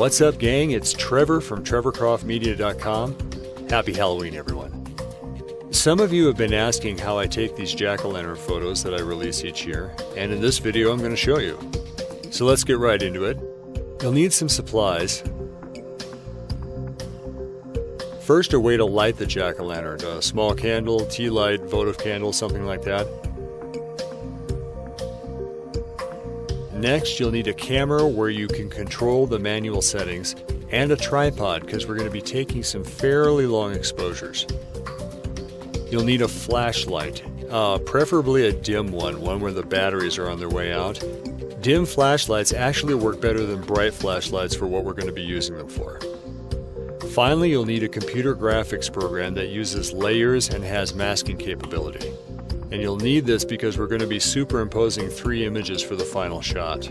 What's up, gang? It's Trevor from trevorcroftmedia.com. Happy Halloween, everyone. Some of you have been asking how I take these jack-o'-lantern photos that I release each year, and in this video I'm going to show you. So let's get right into it. You'll need some supplies. First, a way to light the jack-o'-lantern, a small candle, tea light, votive candle, something like that. Next, you'll need a camera where you can control the manual settings, and a tripod because we're going to be taking some fairly long exposures. You'll need a flashlight, preferably a dim one where the batteries are on their way out. Dim flashlights actually work better than bright flashlights for what we're going to be using them for. Finally, you'll need a computer graphics program that uses layers and has masking capability. And you'll need this because we're going to be superimposing 3 images for the final shot.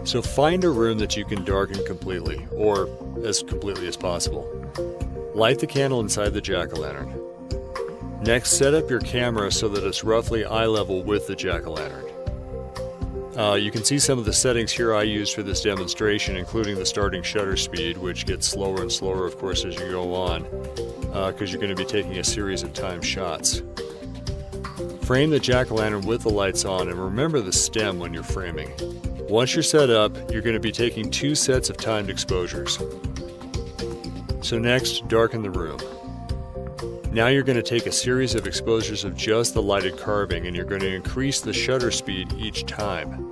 So find a room that you can darken completely, or as completely as possible. Light the candle inside the jack-o'-lantern. Next, set up your camera so that it's roughly eye level with the jack-o'-lantern. You can see some of the settings here I used for this demonstration, including the starting shutter speed, which gets slower and slower, of course, as you go on, because you're going to be taking a series of timed shots. Frame the jack-o'-lantern with the lights on, and remember the stem when you're framing. Once you're set up, you're going to be taking 2 sets of timed exposures. So next, darken the room. Now you're going to take a series of exposures of just the lighted carving, and you're going to increase the shutter speed each time.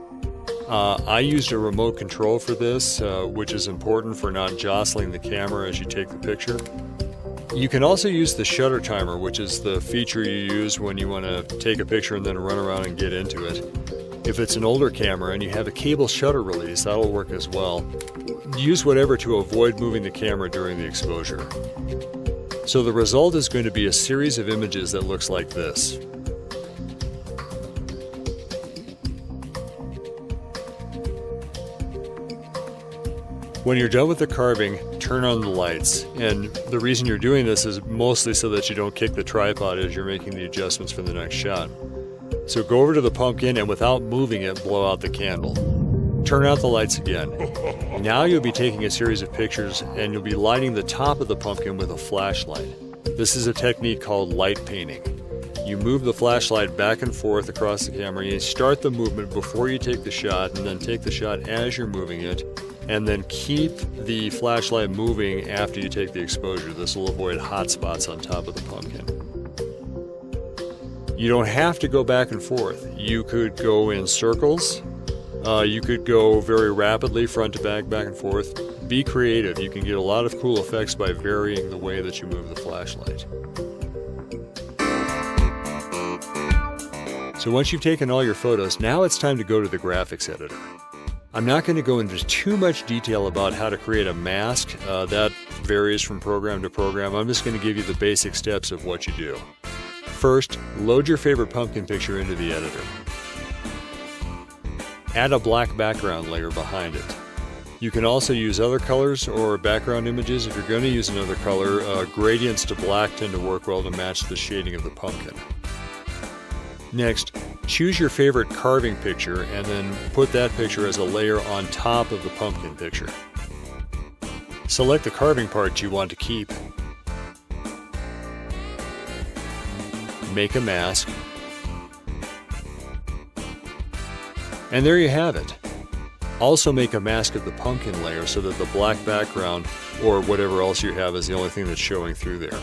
I used a remote control for this, which is important for not jostling the camera as you take the picture. You can also use the shutter timer, which is the feature you use when you want to take a picture and then run around and get into it. If it's an older camera and you have a cable shutter release, that'll work as well. Use whatever to avoid moving the camera during the exposure. So the result is going to be a series of images that looks like this. When you're done with the carving, turn on the lights. And the reason you're doing this is mostly so that you don't kick the tripod as you're making the adjustments for the next shot. So go over to the pumpkin and without moving it, blow out the candle. Turn out the lights again. Now you'll be taking a series of pictures and you'll be lighting the top of the pumpkin with a flashlight. This is a technique called light painting. You move the flashlight back and forth across the camera. You start the movement before you take the shot, and then take the shot as you're moving it, and then keep the flashlight moving after you take the exposure. This will avoid hot spots on top of the pumpkin. You don't have to go back and forth. You could go in circles. You could go very rapidly, front to back, back and forth. Be creative. You can get a lot of cool effects by varying the way that you move the flashlight. So once you've taken all your photos, now it's time to go to the graphics editor. I'm not going to go into too much detail about how to create a mask. That varies from program to program. I'm just going to give you the basic steps of what you do. First, load your favorite pumpkin picture into the editor. Add a black background layer behind it. You can also use other colors or background images. If you're going to use another color, gradients to black tend to work well to match the shading of the pumpkin. Next, choose your favorite carving picture and then put that picture as a layer on top of the pumpkin picture. Select the carving part you want to keep. Make a mask. And there you have it. Also make a mask of the pumpkin layer so that the black background or whatever else you have is the only thing that's showing through there.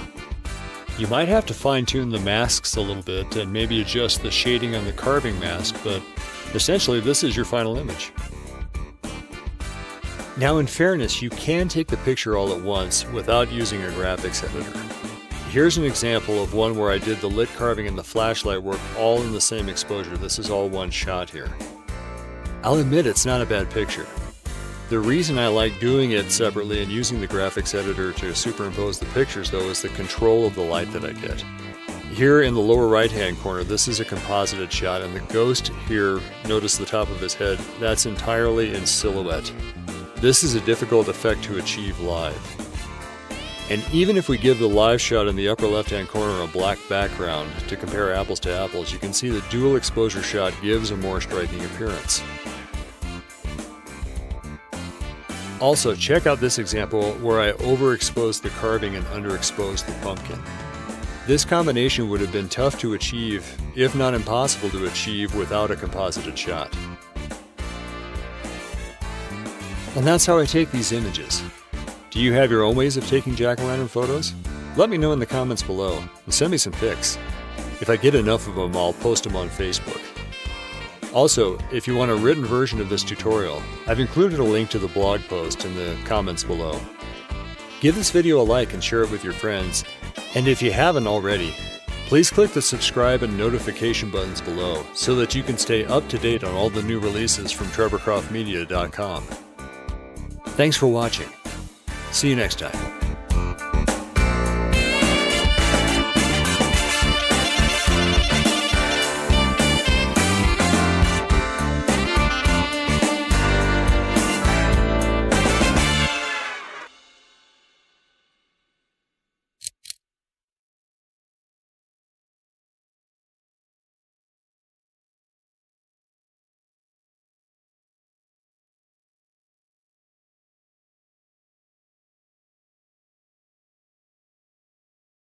You might have to fine-tune the masks a little bit and maybe adjust the shading on the carving mask, but essentially this is your final image. Now, in fairness, you can take the picture all at once without using a graphics editor. Here's an example of one where I did the lit carving and the flashlight work all in the same exposure. This is all one shot here. I'll admit it's not a bad picture. The reason I like doing it separately and using the graphics editor to superimpose the pictures, though, is the control of the light that I get. Here in the lower right-hand corner, this is a composited shot, and the ghost here, notice the top of his head, that's entirely in silhouette. This is a difficult effect to achieve live. And even if we give the live shot in the upper left-hand corner a black background to compare apples to apples, you can see the dual exposure shot gives a more striking appearance. Also, check out this example where I overexposed the carving and underexposed the pumpkin. This combination would have been tough to achieve, if not impossible to achieve, without a composited shot. And that's how I take these images. Do you have your own ways of taking jack-o'-lantern photos? Let me know in the comments below, and send me some pics. If I get enough of them, I'll post them on Facebook. Also, if you want a written version of this tutorial, I've included a link to the blog post in the comments below. Give this video a like and share it with your friends, and if you haven't already, please click the subscribe and notification buttons below so that you can stay up to date on all the new releases from trevorcroftmedia.com. Thanks for watching. See you next time.